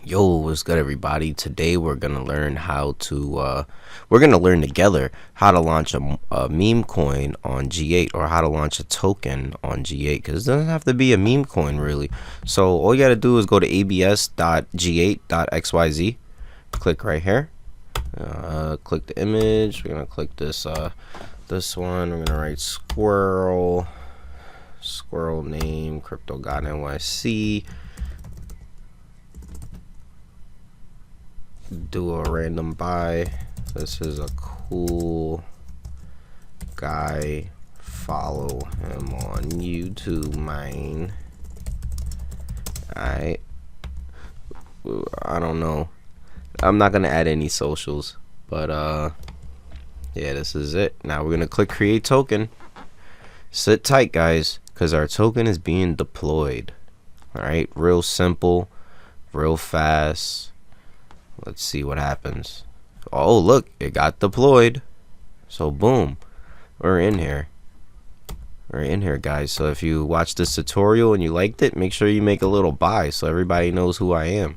Yo, what's good, everybody? Today we're gonna learn how to we're gonna learn together how to launch a meme coin on G8, or how to launch a token on G8, because it doesn't have to be a meme coin really. So all you gotta do is go to abs.g8.xyz, click right here, click the image. We're gonna click this one. We're gonna write squirrel name crypto god NYC. Do a random buy. This is a cool guy. Follow him on YouTube, mine. I don't know. I'm not gonna add any socials, but yeah, this is it. Now we're gonna click create token. Sit tight, guys, because our token is being deployed. All right, real simple, real fast. Let's see what happens. Oh, look, it got deployed. So boom, we're in here. We're in here, guys. So if you watch this tutorial and you liked it, make sure you make a little buy so everybody knows who I am.